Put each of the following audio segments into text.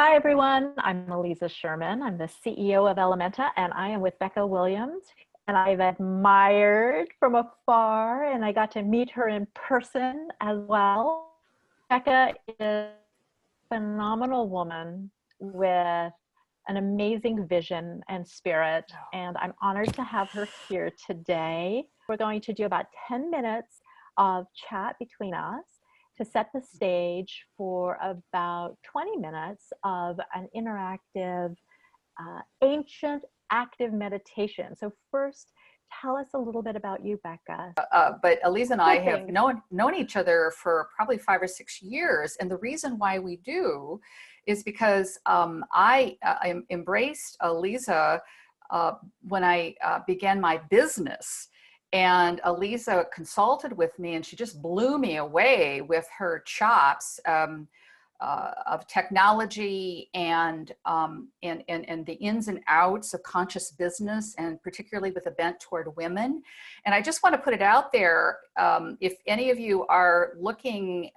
Hi, everyone. I'm Elisa Sherman. I'm the CEO of Ellementa, and I am with Becca Williams. And I've admired from afar, and I got to meet her in person as well. Becca is a phenomenal woman with an amazing vision and spirit, and I'm honored to have her here today. We're going to do about 10 minutes of chat between us to set the stage for about 20 minutes of an interactive, ancient active meditation. So first, tell us a little bit about you, Becca. But Elise and I have known each other for probably 5 or 6 years. And the reason why we do is because I embraced Elisa when I began my business. And Elisa consulted with me, and she just blew me away with her chops of technology and the ins and outs of conscious business, and particularly with a bent toward women. And I just want to put it out there, if any of you are looking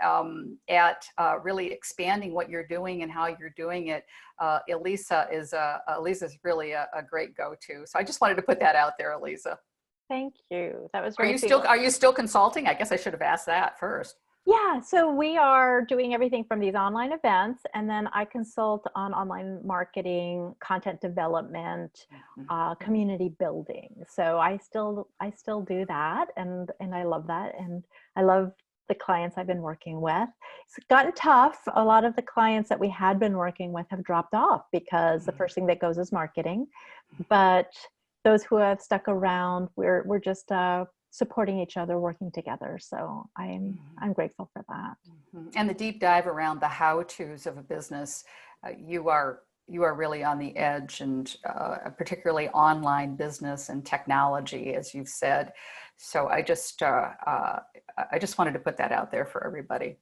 at really expanding what you're doing and how you're doing it, Elisa is really a great go-to. So I just wanted to put that out there, Elisa. Thank you. That was Are you still consulting? I guess I should have asked that first. Yeah, so we are doing everything from these online events, and then I consult on online marketing, content development, community building. So I still do that, and I love that, and I love the clients I've been working with. It's gotten tough. A lot of the clients that we had been working with have dropped off because the first thing that goes is marketing. But those who have stuck around, we're just supporting each other, working together. So I'm grateful for that. And the deep dive around the how-tos of a business, you are really on the edge, and particularly online business and technology, as you've said. So I just wanted to put that out there for everybody.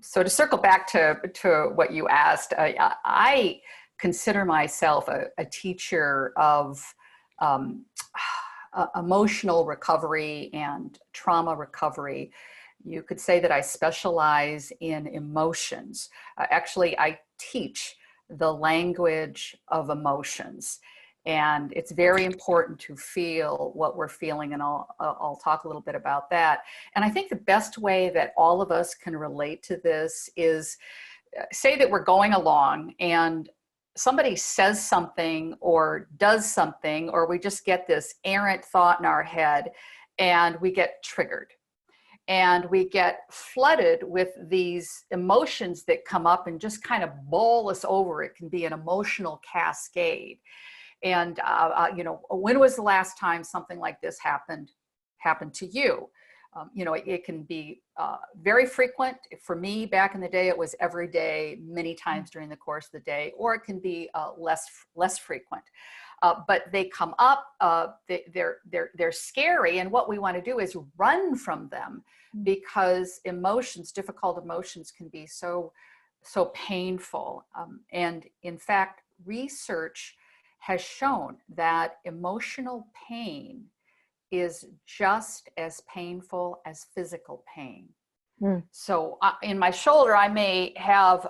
So to circle back to what you asked, I consider myself a teacher of emotional recovery and trauma recovery. You could say that I specialize in emotions. Actually, I teach the language of emotions. And it's very important to feel what we're feeling, and I'll talk a little bit about that. And I think the best way that all of us can relate to this is, say that we're going along and somebody says something or does something, or we just get this errant thought in our head and we get triggered. And we get flooded with these emotions that come up and just kind of bowl us over. It can be an emotional cascade. And, when was the last time something like this happened to you? It can be very frequent. For me, back in the day, it was every day, many times during the course of the day, or it can be less frequent. But they come up, they're scary, and what we want to do is run from them, because difficult emotions can be so painful. And in fact, research has shown that emotional pain is just as painful as physical pain. So in my shoulder, I may have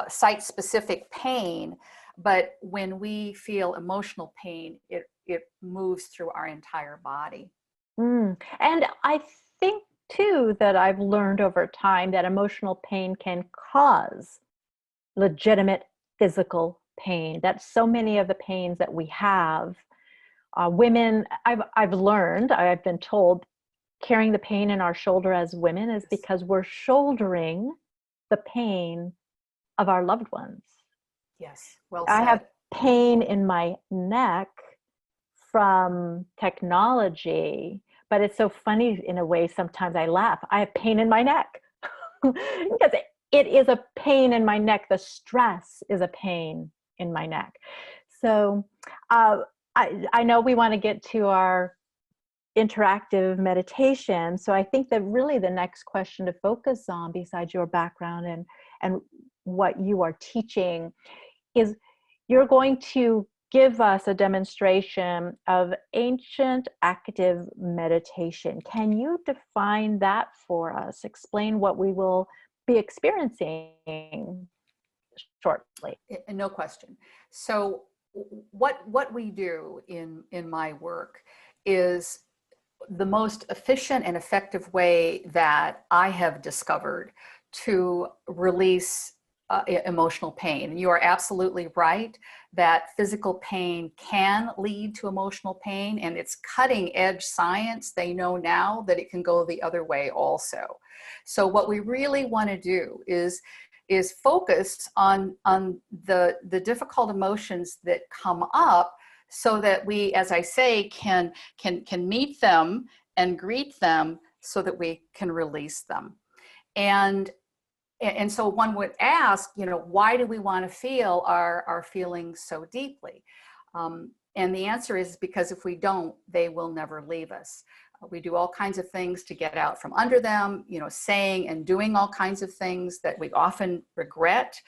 site-specific pain, but when we feel emotional pain, it moves through our entire body. And I think too that I've learned over time that emotional pain can cause legitimate physical pain. That so many of the pains that we have, women, I've been told, carrying the pain in our shoulder as women is because we're shouldering the pain of our loved ones. Yes, well said. I have pain in my neck from technology, but it's so funny in a way. Sometimes I laugh. I have pain in my neck because it is a pain in my neck. The stress is a pain in my neck. So I know we want to get to our interactive meditation. So I think that really the next question to focus on, besides your background and what you are teaching, is you're going to give us a demonstration of ancient active meditation. Can you define that for us? Explain what we will be experiencing. shortly. No question. So what we do in my work is the most efficient and effective way that I have discovered to release emotional pain. And you are absolutely right that physical pain can lead to emotional pain, and it's cutting edge science. They know now that it can go the other way also. So what we really want to do is focus on the difficult emotions that come up, so that we, as I say, can meet them and greet them so that we can release them. And so one would ask, why do we want to feel our feelings so deeply? And the answer is because if we don't, they will never leave us. We do all kinds of things to get out from under them, saying and doing all kinds of things that we often regret.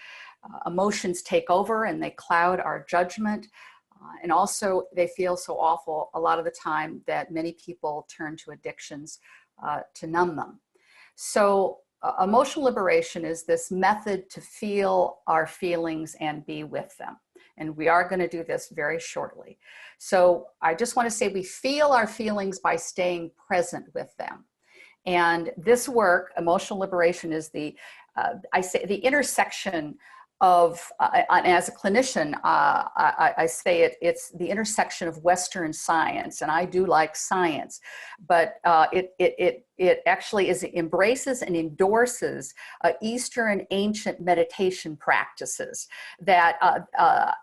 Emotions take over and they cloud our judgment. And also they feel so awful a lot of the time that many people turn to addictions to numb them. So emotional liberation is this method to feel our feelings and be with them. And we are going to do this very shortly. So I just want to say we feel our feelings by staying present with them. And this work, emotional liberation, is the intersection of, as a clinician, I say it's the intersection of Western science, and I do like science, but it actually embraces and endorses Eastern ancient meditation practices. That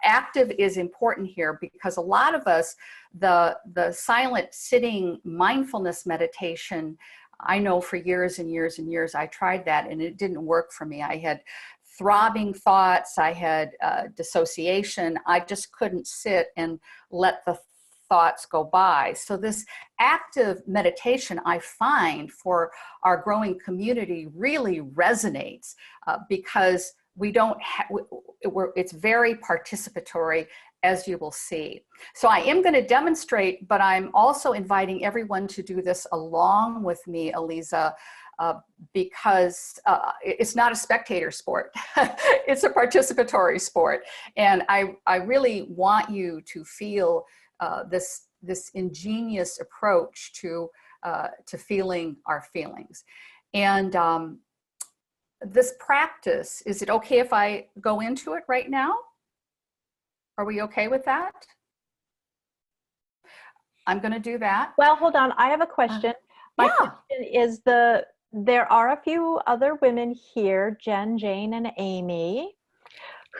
active is important here, because a lot of us, the silent sitting mindfulness meditation, I know for years and years and years I tried that and it didn't work for me. I had throbbing thoughts, I had dissociation. I just couldn't sit and let the thoughts go by. So this active meditation, I find, for our growing community really resonates because we don't it's very participatory, as you will see. So I am going to demonstrate, but I'm also inviting everyone to do this along with me, Aliza, because it's not a spectator sport. It's a participatory sport. And I really want you to feel this ingenious approach to feeling our feelings. And this practice, is it okay if I go into it right now? Are we okay with that? I'm going to do that. Well, hold on. I have a question. My question is there are a few other women here, Jen, Jane, and Amy,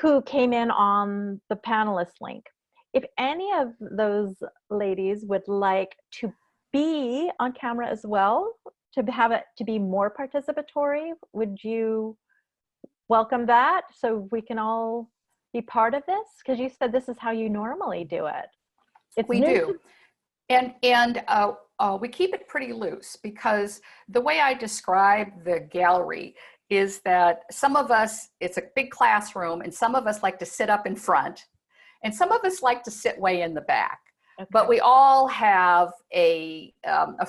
who came in on the panelist link. If any of those ladies would like to be on camera as well, to have it to be more participatory, would you welcome that so we can all be part of this? Because you said this is how you normally do it. We do. And we keep it pretty loose, because the way I describe the gallery is that some of us, it's a big classroom, and some of us like to sit up in front, and some of us like to sit way in the back. Okay. But we all have a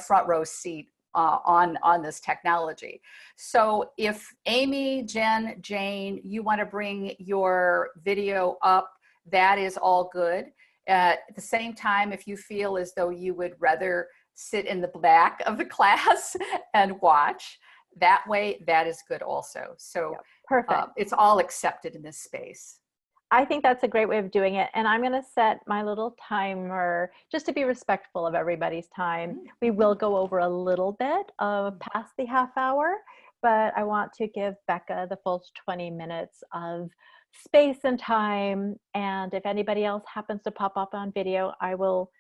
front row seat on this technology. So if Amy, Jen, Jane, you want to bring your video up, that is all good. At the same time, if you feel as though you would rather sit in the back of the class and watch, that way, that is good also. So perfect. It's all accepted in this space. I think that's a great way of doing it. And I'm going to set my little timer just to be respectful of everybody's time. We will go over a little bit past the half hour, but I want to give Becca the full 20 minutes of space and time. And if anybody else happens to pop up on video, I will,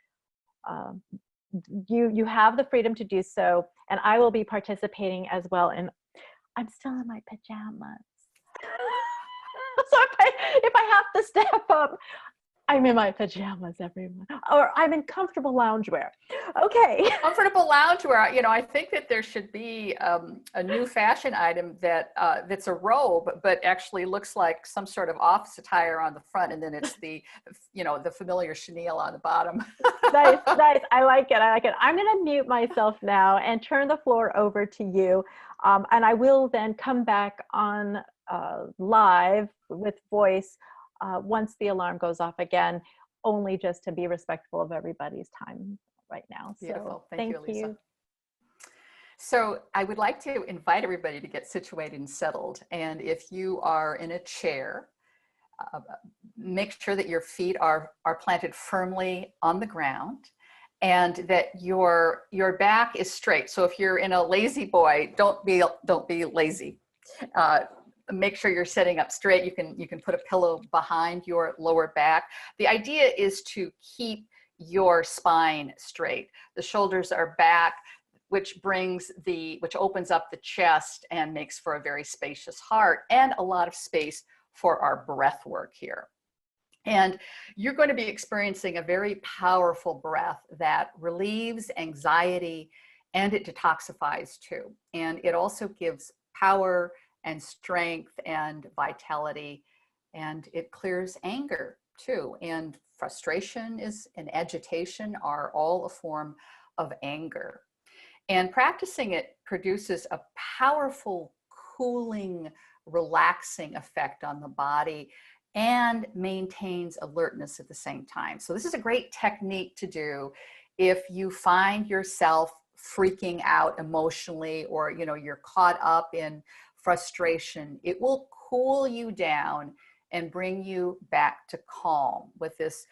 you have the freedom to do so. And I will be participating as well. And I'm still in my pajamas. So if I have to step up, I'm in my pajamas, everyone, or I'm in comfortable loungewear. Okay. Comfortable loungewear. I think that there should be a new fashion item that's a robe, but actually looks like some sort of office attire on the front, and then it's the familiar chenille on the bottom. Nice. I like it. I'm going to mute myself now and turn the floor over to you, and I will then come back on live with voice once the alarm goes off again, only just to be respectful of everybody's time right now. Beautiful. So Thank you, Elisa. you. So I would like to invite everybody to get situated and settled. And if you are in a chair, make sure that your feet are planted firmly on the ground and that your back is straight. So if you're in a lazy boy, don't be lazy. Make sure you're sitting up straight. You can put a pillow behind your lower back. The idea is to keep your spine straight. The shoulders are back, which opens up the chest and makes for a very spacious heart and a lot of space for our breath work here. And you're going to be experiencing a very powerful breath that relieves anxiety and it detoxifies too. And it also gives power and strength and vitality, and it clears anger too. And frustration and agitation are all a form of anger. And practicing it produces a powerful, cooling, relaxing effect on the body and maintains alertness at the same time. So this is a great technique to do if you find yourself freaking out emotionally, or you're caught up in frustration. It will cool you down and bring you back to calm with this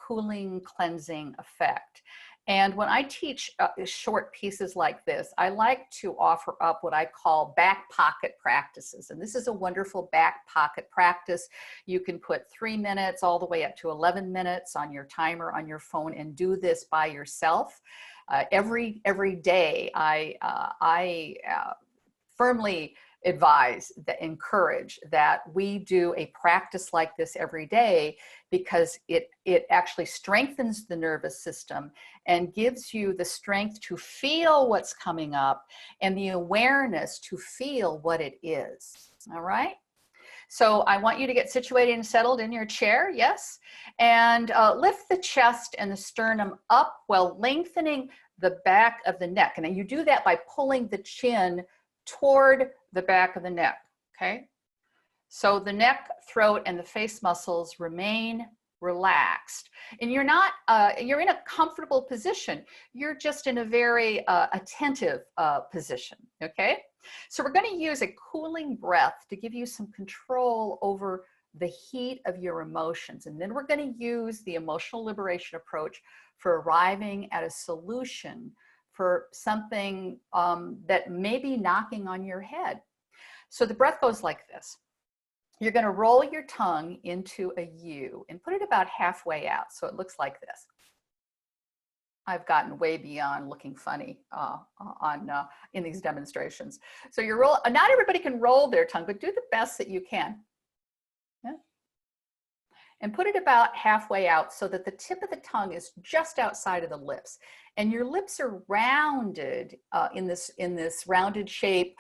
cooling, cleansing effect. And when I teach short pieces like this, I like to offer up what I call back pocket practices. And this is a wonderful back pocket practice. You can put 3 minutes all the way up to 11 minutes on your timer on your phone and do this by yourself. Every day, I firmly encourage that we do a practice like this every day, because it actually strengthens the nervous system and gives you the strength to feel what's coming up and the awareness to feel what it is. All right. So I want you to get situated and settled in your chair, yes, and lift the chest and the sternum up while lengthening the back of the neck. And then you do that by pulling the chin toward the back of the neck, okay? So the neck, throat, and the face muscles remain relaxed. And you're in a comfortable position. You're just in a very attentive position, okay? So we're going to use a cooling breath to give you some control over the heat of your emotions. And then we're going to use the emotional liberation approach for arriving at a solution for something that may be knocking on your head. So the breath goes like this. You're going to roll your tongue into a U and put it about halfway out, so it looks like this. I've gotten way beyond looking funny in these demonstrations. So not everybody can roll their tongue, but do the best that you can. Yeah. And put it about halfway out so that the tip of the tongue is just outside of the lips. And your lips are rounded in this rounded shape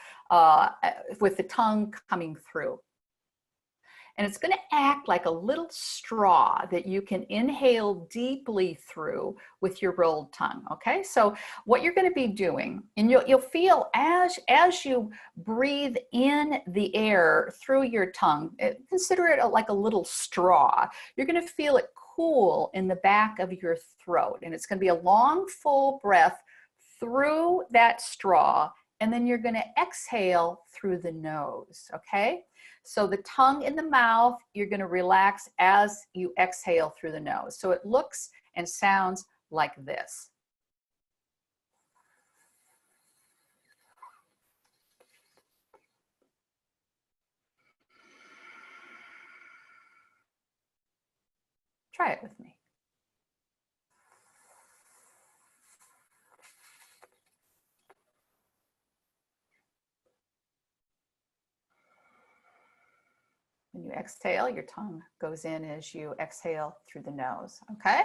with the tongue coming through. And it's going to act like a little straw that you can inhale deeply through with your rolled tongue, okay? So what you're going to be doing, and you'll feel as you breathe in the air through your tongue, consider it like a little straw. You're going to feel it cool in the back of your throat. And it's going to be a long, full breath through that straw. And then you're going to exhale through the nose, okay? So the tongue in the mouth, you're going to relax as you exhale through the nose. So it looks and sounds like this. Try it with me. When you exhale, your tongue goes in as you exhale through the nose, okay?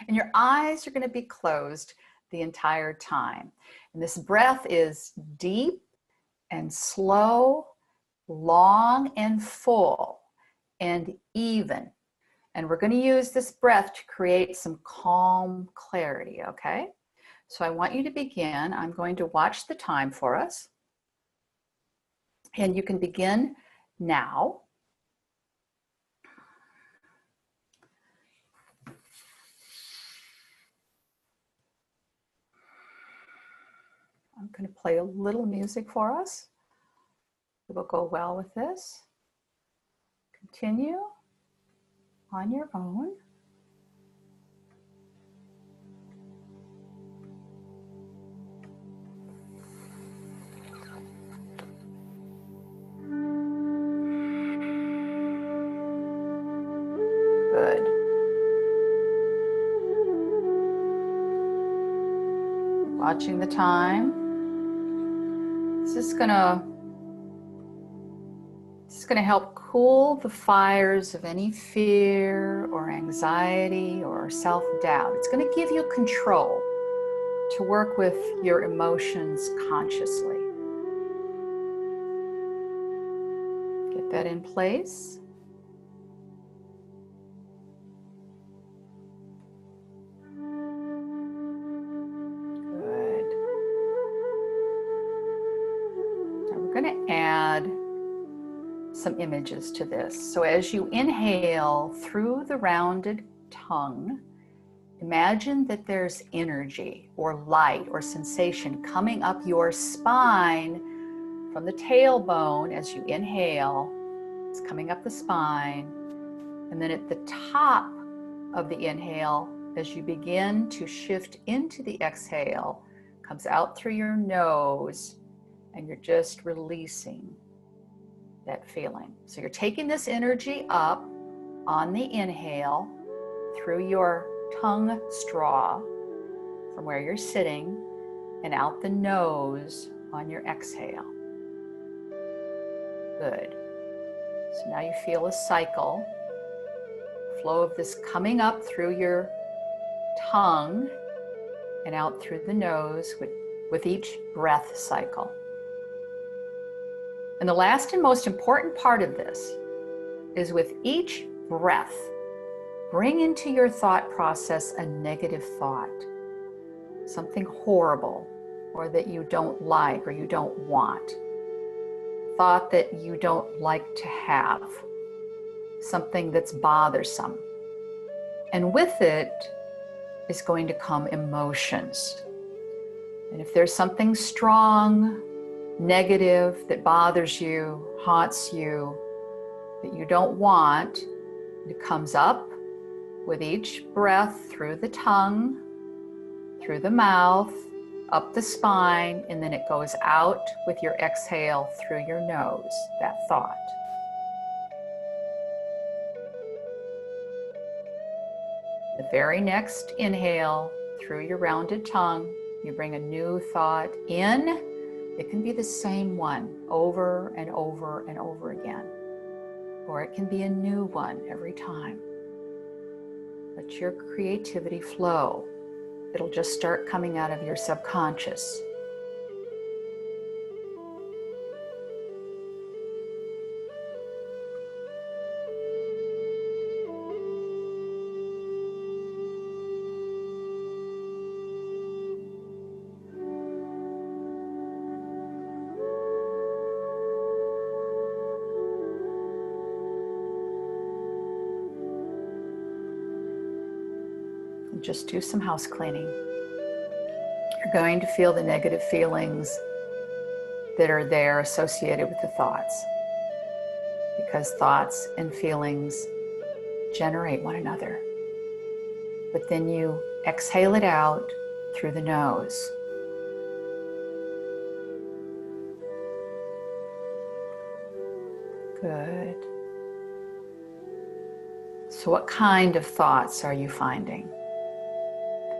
And your eyes are going to be closed the entire time. And this breath is deep and slow, long and full, and even. And we're going to use this breath to create some calm clarity, okay? So I want you to begin. I'm going to watch the time for us. And you can begin Now, I'm going to play a little music for us. It will go well with this. Continue on your own. Good. Watching the time. This is going to help cool the fires of any fear or anxiety or self-doubt. It's going to give you control to work with your emotions consciously. Get that in place. Good. Now we're going to add some images to this. So as you inhale through the rounded tongue, imagine that there's energy or light or sensation coming up your spine from the tailbone. As you inhale, it's coming up the spine. And then at the top of the inhale, as you begin to shift into the exhale, comes out through your nose, and you're just releasing that feeling. So you're taking this energy up on the inhale through your tongue straw from where you're sitting and out the nose on your exhale. Good. So now you feel a cycle, flow of this coming up through your tongue and out through the nose with each breath cycle. And the last and most important part of this is with each breath, bring into your thought process a negative thought, something horrible or that you don't like or you don't want, thought that you don't like to have, something that's bothersome. And with it is going to come emotions. And if there's something strong, negative that bothers you, haunts you, that you don't want, it comes up with each breath through the tongue, through the mouth, up the spine, and then it goes out with your exhale through your nose, that thought. The very next inhale through your rounded tongue, you bring a new thought in. It can be the same one over and over and over again, or it can be a new one every time. Let your creativity flow. It'll just start coming out of your subconscious. Just do some house cleaning. You're going to feel the negative feelings that are there associated with the thoughts, because thoughts and feelings generate one another. But then you exhale it out through the nose. Good. So what kind of thoughts are you finding?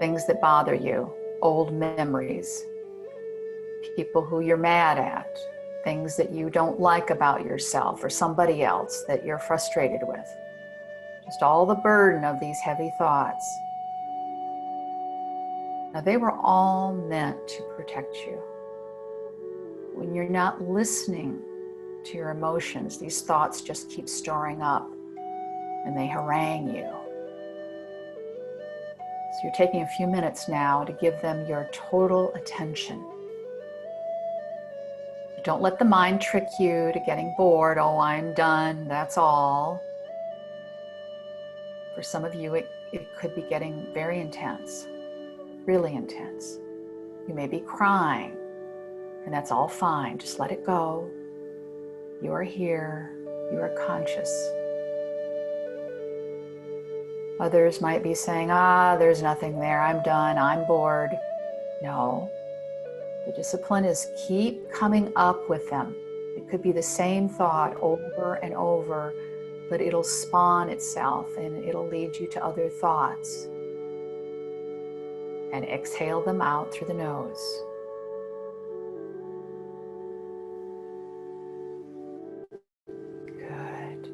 Things that bother you, old memories, people who you're mad at, things that you don't like about yourself or somebody else that you're frustrated with. Just all the burden of these heavy thoughts. Now, they were all meant to protect you. When you're not listening to your emotions, these thoughts just keep storing up and they harangue you. So you're taking a few minutes now to give them your total attention. Don't let the mind trick you to getting bored. Oh, I'm done, that's all. For some of you, it could be getting very intense, really intense. You may be crying, and that's all fine. Just let it go. You are here. You are conscious. Others might be saying, there's nothing there. I'm done. I'm bored. No. The discipline is keep coming up with them. It could be the same thought over and over, but it'll spawn itself and it'll lead you to other thoughts. And exhale them out through the nose. Good.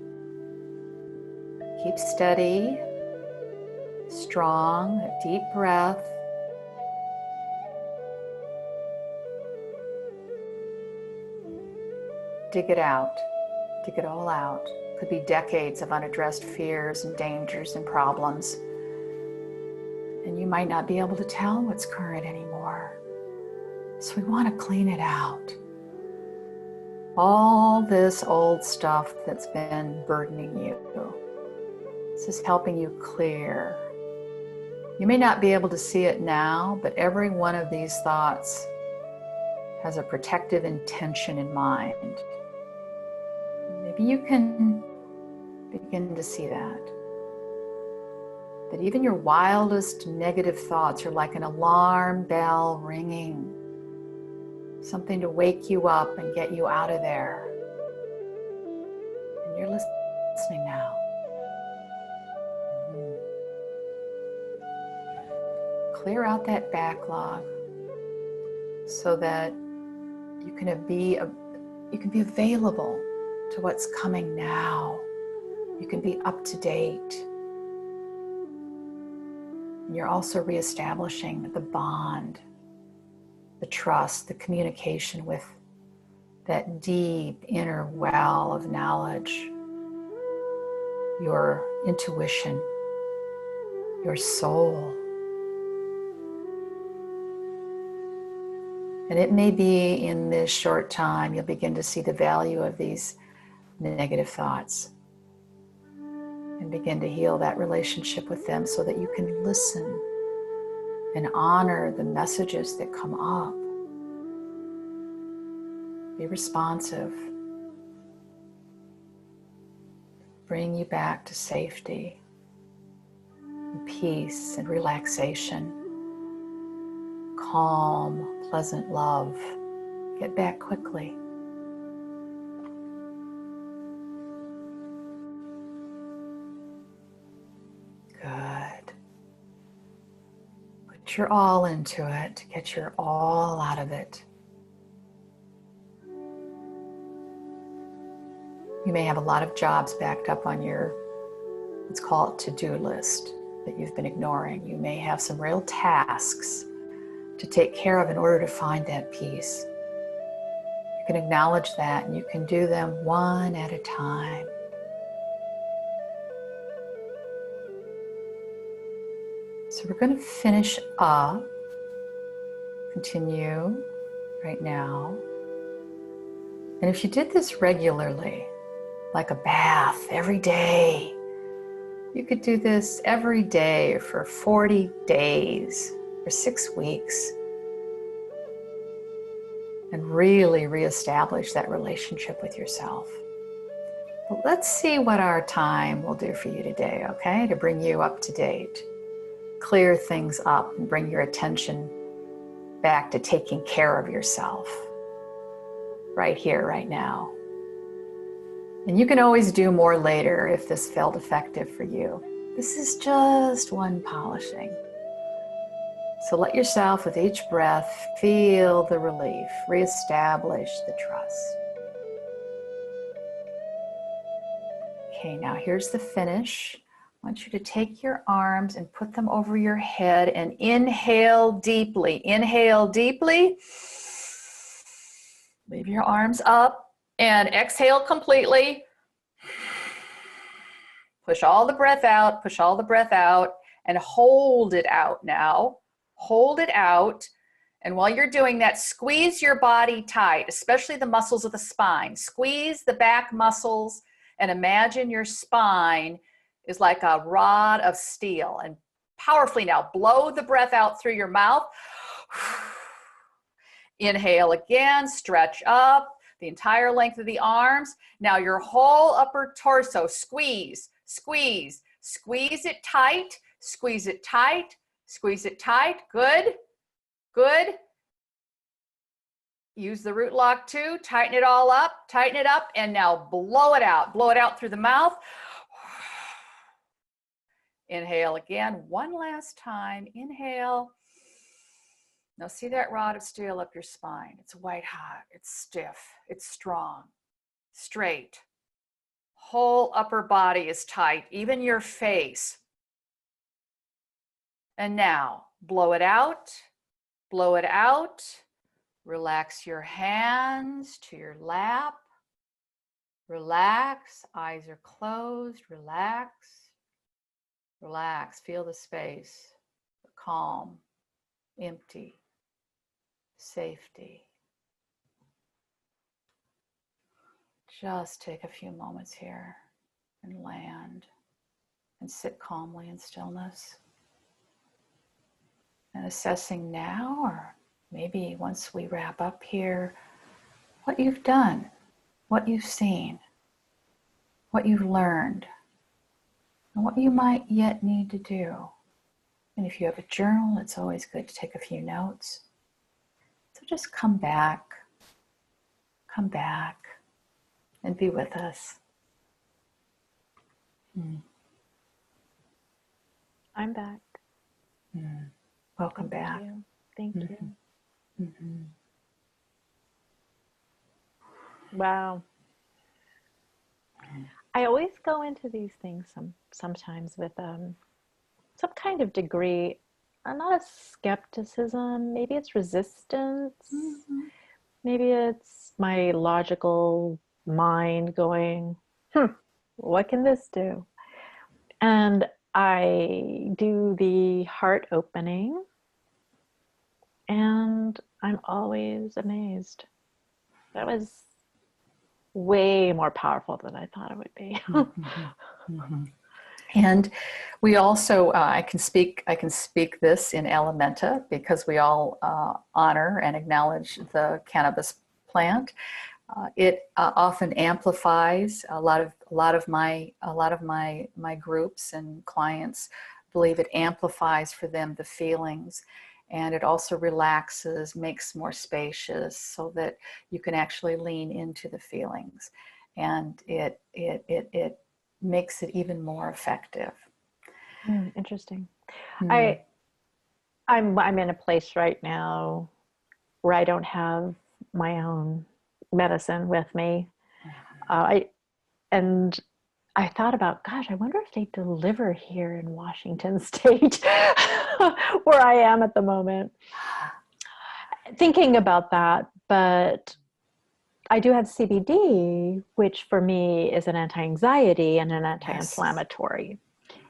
Keep steady, strong, a deep breath. Dig it out. Dig it all out. Could be decades of unaddressed fears and dangers and problems. And you might not be able to tell what's current anymore. So we want to clean it out. All this old stuff that's been burdening you. This is helping you clear. You may not be able to see it now, but every one of these thoughts has a protective intention in mind. Maybe you can begin to see that. That even your wildest negative thoughts are like an alarm bell ringing. Something to wake you up and get you out of there. And you're listening now. Clear out that backlog so that you can be available to what's coming now. You can be up to date. And you're also reestablishing the bond, the trust, the communication with that deep inner well of knowledge, your intuition, your soul. And it may be in this short time you'll begin to see the value of these negative thoughts and begin to heal that relationship with them so that you can listen and honor the messages that come up. Be responsive. Bring you back to safety, and peace, and relaxation. Calm, pleasant love. Get back quickly. Good. Put your all into it. Get your all out of it. You may have a lot of jobs backed up on your, let's call it to-do list that you've been ignoring. You may have some real tasks to take care of in order to find that peace. You can acknowledge that and you can do them one at a time. So we're going to finish up, continue right now. And if you did this regularly, like a bath every day, you could do this every day for 40 days, for 6 weeks, and really reestablish that relationship with yourself. But let's see what our time will do for you today, okay? To bring you up to date, clear things up, and bring your attention back to taking care of yourself right here, right now. And you can always do more later if this felt effective for you. This is just one polishing. So let yourself, with each breath, feel the relief, reestablish the trust. Okay, now here's the finish. I want you to take your arms and put them over your head and inhale deeply. Inhale deeply. Leave your arms up and exhale completely. Push all the breath out, and hold it out now. Hold it out And while you're doing that, squeeze your body tight, especially the muscles of the spine. Squeeze the back muscles and imagine your spine is like a rod of steel. And powerfully now, blow the breath out through your mouth. Inhale again, stretch up the entire length of the arms. Now your whole upper torso, squeeze, squeeze, squeeze it tight, squeeze it tight, squeeze it tight. Good, good. Use the root lock too, tighten it all up, tighten it up, and now blow it out through the mouth. Inhale again, one last time, inhale. Now see that rod of steel up your spine. It's white hot, it's stiff, it's strong, straight. Whole upper body is tight, even your face. And now blow it out, blow it out. Relax your hands to your lap. Relax, eyes are closed, relax. Relax, feel the space, the calm, empty. Safety. Just take a few moments here and land and sit calmly in stillness. And assessing now, or maybe once we wrap up here, what you've done, what you've seen, what you've learned, and what you might yet need to do. And if you have a journal, it's always good to take a few notes. So just come back, and be with us. I'm back. Welcome back. Thank you. Wow. I always go into these things sometimes with some kind of degree, not of skepticism, maybe it's resistance, maybe it's my logical mind going, what can this do? And I do the heart opening, and I'm always amazed. That was way more powerful than I thought it would be. And we also, I can speak this in Ellementa because we all honor and acknowledge the cannabis plant. It often amplifies a lot of my groups and clients believe it amplifies for them the feelings, and it also relaxes, makes more spacious, so that you can actually lean into the feelings, and it makes it even more effective. Interesting. I'm in a place right now where I don't have my own medicine with me. And I thought about, gosh, I wonder if they deliver here in Washington State, where I am at the moment. Thinking about that, but I do have CBD, which for me is an anti-anxiety and an anti-inflammatory.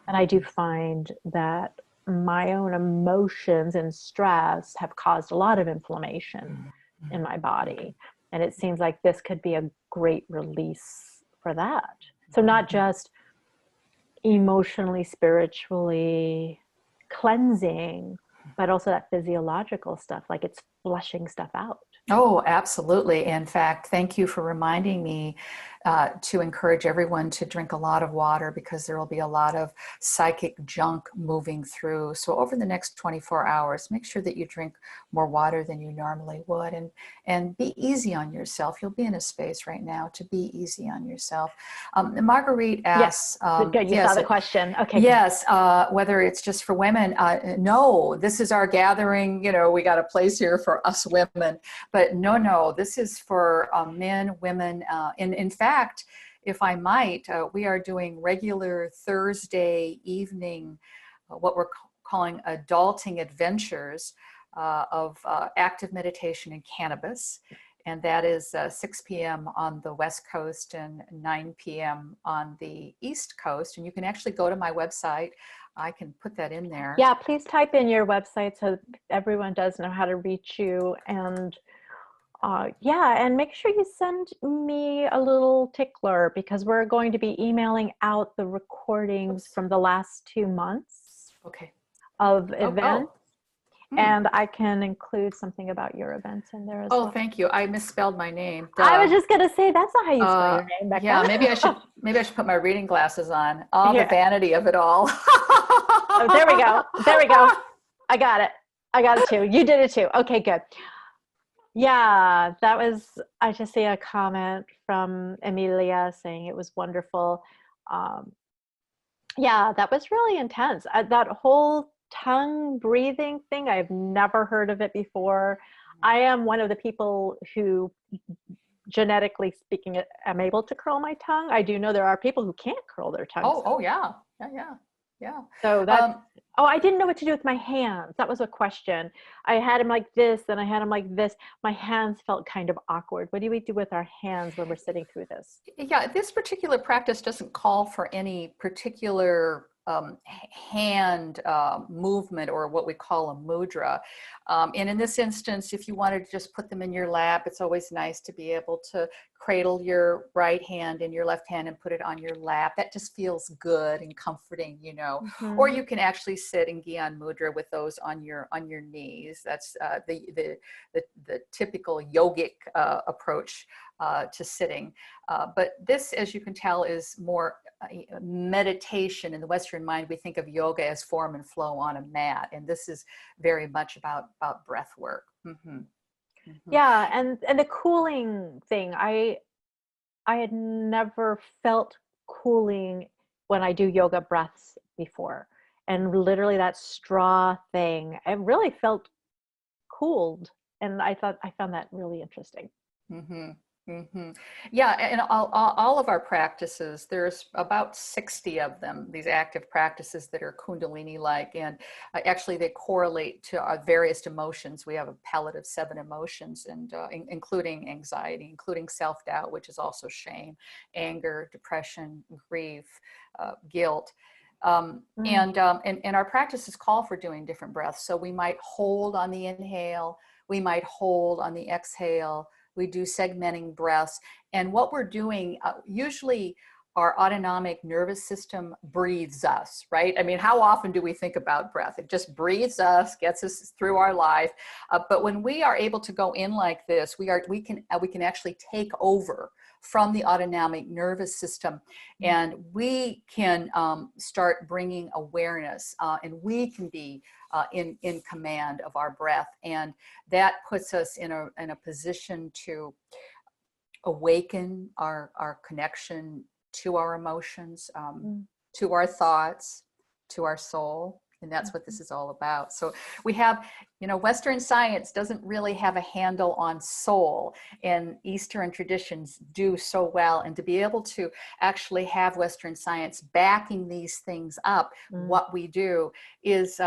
And I do find that my own emotions and stress have caused a lot of inflammation in my body. And it seems like this could be a great release for that. So not just emotionally, spiritually cleansing, but also that physiological stuff, like it's flushing stuff out. Oh, absolutely. In fact, thank you for reminding me to encourage everyone to drink a lot of water, because there will be a lot of psychic junk moving through. So over the next 24 hours, make sure that you drink more water than you normally would, and be easy on yourself. You'll be in a space right now to be easy on yourself. Marguerite asks, good. You saw the question. Okay. Yes. Whether it's just for women, no, this is our gathering, we got a place here for us women, but no, this is for men, women, and in fact, if I might, we are doing regular Thursday evening, what we're calling adulting adventures of active meditation and cannabis. and that is 6 p.m. on the West Coast and 9 p.m. on the East Coast. And you can actually go to my website. I can put that in there. Yeah, please type in your website so everyone does know how to reach you. And yeah, and make sure you send me a little tickler, because we're going to be emailing out the recordings from the last 2 months of events. And I can include something about your events in there as well. Oh, thank you. I misspelled my name. I was just gonna say, that's not how you spell your name, Becca. Yeah, maybe I should put my reading glasses on. Oh, the vanity of it all. Oh, there we go. There we go. I got it. I got it too. You did it too. Okay, good. Yeah, that was, I just see a comment from Emilia saying it was wonderful. Yeah, that was really intense. That whole tongue breathing thing, I've never heard of it before. I am one of the people who, genetically speaking, am able to curl my tongue. I do know there are people who can't curl their tongues. Oh yeah. Yeah. So that, I didn't know what to do with my hands. That was a question. I had them like this, then I had them like this. My hands felt kind of awkward. What do we do with our hands when we're sitting through this? Yeah, this particular practice doesn't call for any particular hand movement, or what we call a mudra. And in this instance, if you wanted to just put them in your lap, it's always nice to be able to cradle your right hand in your left hand and put it on your lap. That just feels good and comforting, you know. Mm-hmm. Or you can actually sit in Gyan Mudra with those on your knees. That's the typical yogic approach to sitting. But this, as you can tell, is more meditation. In the Western mind, we think of yoga as form and flow on a mat, and this is very much about breath work. Mm-hmm. Mm-hmm. Yeah, and the cooling thing, I had never felt cooling when I do yoga breaths before, and literally that straw thing, I really felt cooled, and I found that really interesting. Mm-hmm. Mm-hmm. Yeah, and all of our practices, there's about 60 of them, these active practices that are Kundalini-like, and actually they correlate to our various emotions. We have a palette of 7 emotions, and including anxiety, including self-doubt, which is also shame, anger, depression, grief, guilt. And our practices call for doing different breaths. So we might hold on the inhale, we might hold on the exhale. We do segmenting breaths. And what we're doing, usually our autonomic nervous system breathes us, right? I mean, how often do we think about breath? It just breathes us, gets us through our life. But when we are able to go in like this, we can actually take over from the autonomic nervous system, and we can start bringing awareness, and we can be in command of our breath, and that puts us in a position to awaken our connection to our emotions, to our thoughts, to our soul. And that's what this is all about. So we have, Western science doesn't really have a handle on soul, and Eastern traditions do so well. And to be able to actually have Western science backing these things up, what we do is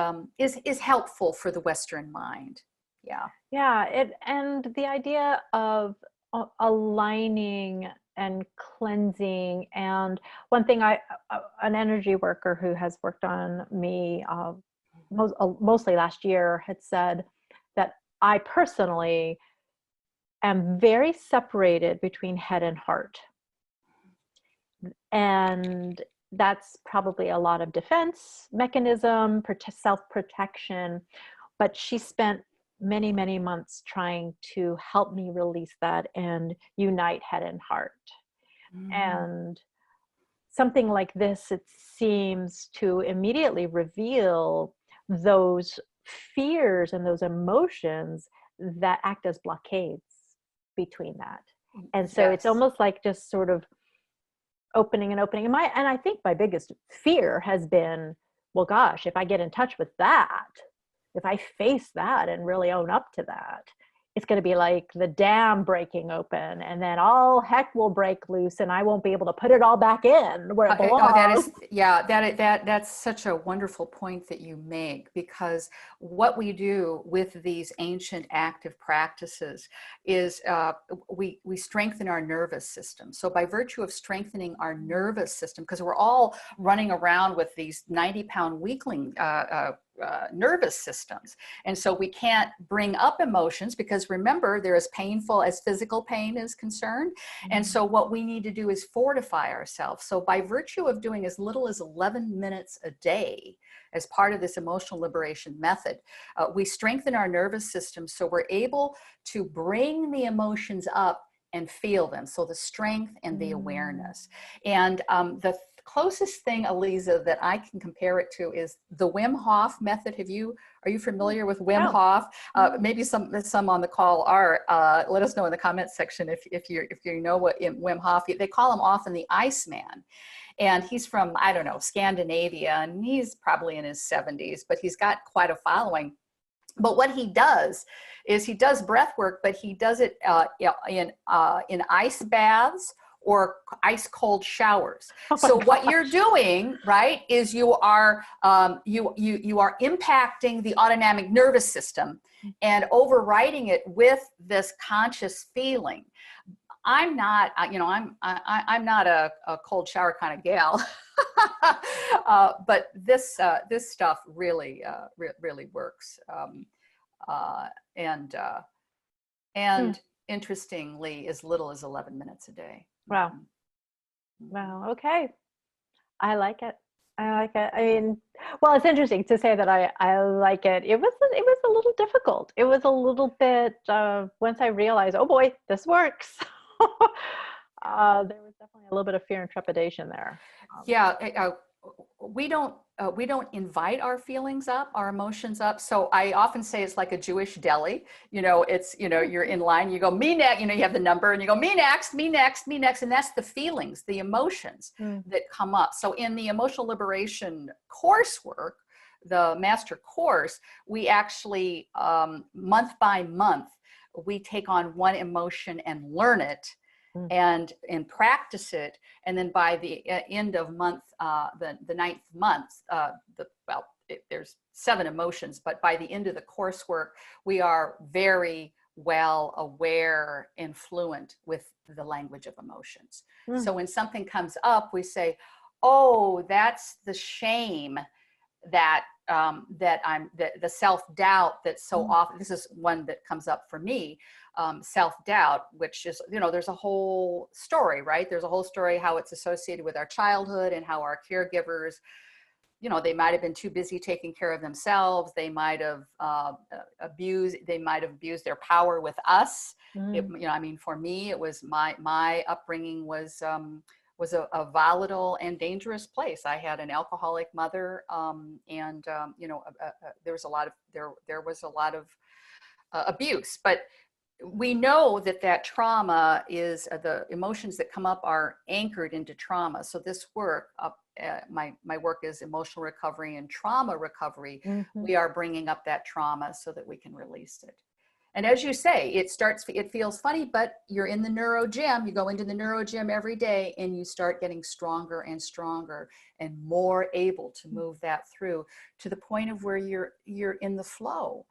helpful for the Western mind. Yeah. Yeah. And the idea of aligning and cleansing. And one thing an energy worker who has worked on me mostly last year had said that I personally am very separated between head and heart. And that's probably a lot of defense mechanism, self-protection. But she spent many, many months trying to help me release that and unite head and heart. And something like this, it seems to immediately reveal those fears and those emotions that act as blockades between that. And so it's almost like just sort of opening and opening. And I think my biggest fear has been, well, gosh, if I get in touch with that, if I face that and really own up to that, it's going to be like the dam breaking open, and then all heck will break loose, and I won't be able to put it all back in where it Oh, that belongs. is, yeah, that's such a wonderful point that you make, because what we do with these ancient active practices is we strengthen our nervous system. So by virtue of strengthening our nervous system, because we're all running around with these 90-pound weakling nervous systems. And so we can't bring up emotions, because remember, they're as painful as physical pain is concerned. And so what we need to do is fortify ourselves. So by virtue of doing as little as 11 minutes a day as part of this emotional liberation method, we strengthen our nervous system, so we're able to bring the emotions up and feel them. So the strength and the awareness. And the closest thing, Aliza, that I can compare it to is the Wim Hof method. Are you familiar with Wim Hof? Maybe some on the call are. Let us know in the comments section if you know what Wim Hof. They call him often the Iceman, and he's from, I don't know, Scandinavia, and he's probably in his 70s, but he's got quite a following. But what he does is he does breath work, but he does it in ice baths or ice cold showers. So what you're doing, right, is you are impacting the autonomic nervous system and overriding it with this conscious feeling. I'm not, I'm not a cold shower kind of gal, but this stuff really really works, and interestingly, as little as 11 minutes a day. Wow. Wow. Okay. I like it. I like it. I mean, well, it's interesting to say that I like it. It was a little difficult. It was a little bit, once I realized, oh boy, this works. There was definitely a little bit of fear and trepidation there. Yeah. We don't invite our feelings up, our emotions up. So I often say it's like a Jewish deli. It's, you're in line, you go, me next, you have the number and you go, me next, me next, me next. And that's the feelings, the emotions that come up. So in the emotional liberation coursework, the master course, we actually, month by month, we take on one emotion and learn it. And practice it, and then by the end of month, the ninth month, there's 7 emotions, but by the end of the coursework, we are very well aware and fluent with the language of emotions. So when something comes up, we say, "Oh, that's the shame that the self-doubt that's so often." This is one that comes up for me. Self-doubt, which is, there's a whole story, right? There's a whole story how it's associated with our childhood and how our caregivers, they might have been too busy taking care of themselves. They might have abused their power with us. For me, it was my upbringing was a volatile and dangerous place. I had an alcoholic mother, and there was a lot of abuse, but we know that trauma is, the emotions that come up are anchored into trauma. So this work, my work is emotional recovery and trauma recovery. We are bringing up that trauma so that we can release it. And as you say, it feels funny, but you're in the neuro gym, you go into the neuro gym every day, and you start getting stronger and stronger and more able to move that through to the point of where you're in the flow.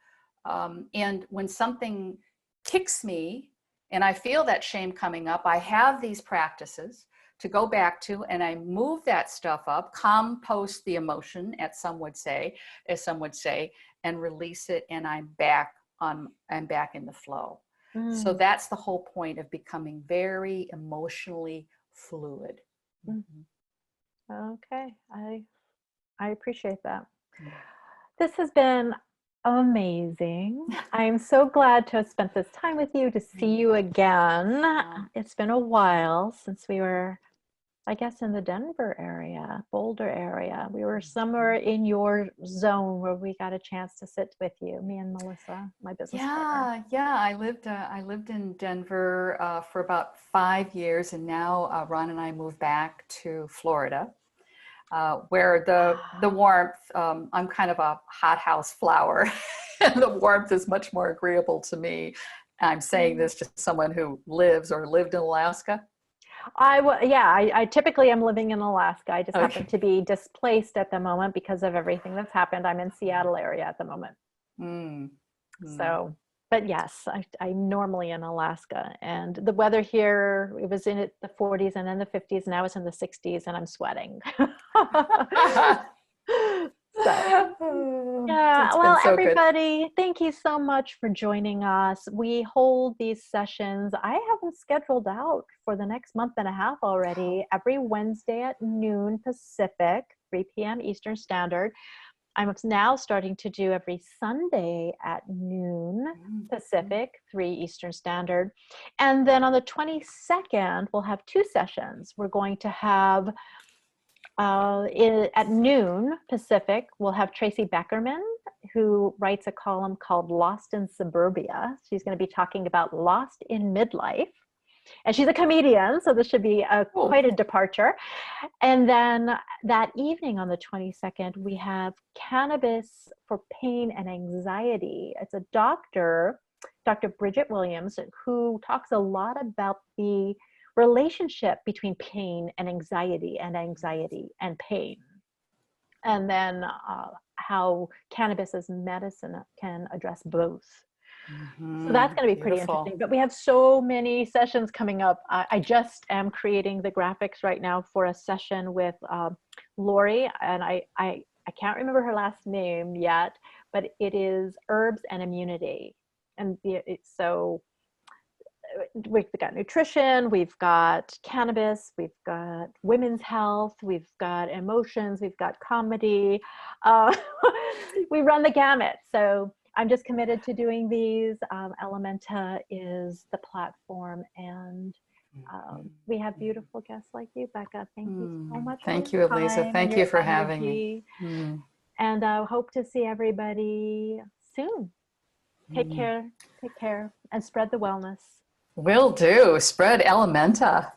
And when something kicks me and I feel that shame coming up, I have these practices to go back to, and I move that stuff up, compost the emotion, as some would say, and release it, and I'm back in the flow. So that's the whole point of becoming very emotionally fluid. Okay, I appreciate that. This has been amazing. I'm so glad to have spent this time with you, to see you again. It's been a while since we were, I guess, in the Denver area, Boulder area. We were somewhere in your zone where we got a chance to sit with you, me and Melissa, my business partner. Yeah. I lived in Denver for about 5 years, and now Ron and I moved back to Florida. Where the warmth, I'm kind of a hothouse flower, and the warmth is much more agreeable to me. I'm saying this to someone who lives or lived in Alaska. I typically am living in Alaska. I just Okay. happen to be displaced at the moment because of everything that's happened. I'm in Seattle area at the moment. Mm. Mm. So, but yes, I'm normally in Alaska, and the weather here, it was in the 40s and then the 50s. Now it's in the 60s and I'm sweating. So, yeah, It's been well, so good. everybody, thank you so much for joining us. We hold these sessions. I have them scheduled out for the next month and a half already, every Wednesday at noon Pacific, 3 p.m. Eastern Standard. I'm now starting to do every Sunday at noon Pacific, 3 Eastern Standard. And then on the 22nd, we'll have 2 sessions. We're going to have at noon Pacific, we'll have Tracy Beckerman, who writes a column called Lost in Suburbia. She's going to be talking about Lost in Midlife. And she's a comedian, so this should be quite a departure. And then that evening on the 22nd, we have Cannabis for Pain and Anxiety. It's a doctor, Dr. Becca Williams, who talks a lot about the relationship between pain and anxiety and pain. And then how cannabis as medicine can address both. So that's going to be pretty interesting. But we have so many sessions coming up. I just am creating the graphics right now for a session with Lori, and I can't remember her last name yet, but it is Herbs and Immunity. And so we've got nutrition, we've got cannabis, we've got women's health, we've got emotions, we've got comedy. We run the gamut. So I'm just committed to doing these. Ellementa is the platform, and we have beautiful guests like you, Becca. Thank you so much. Thank you, Elisa. Thank you for having me. And I hope to see everybody soon. Take care, and spread the wellness. Will do. Spread Ellementa.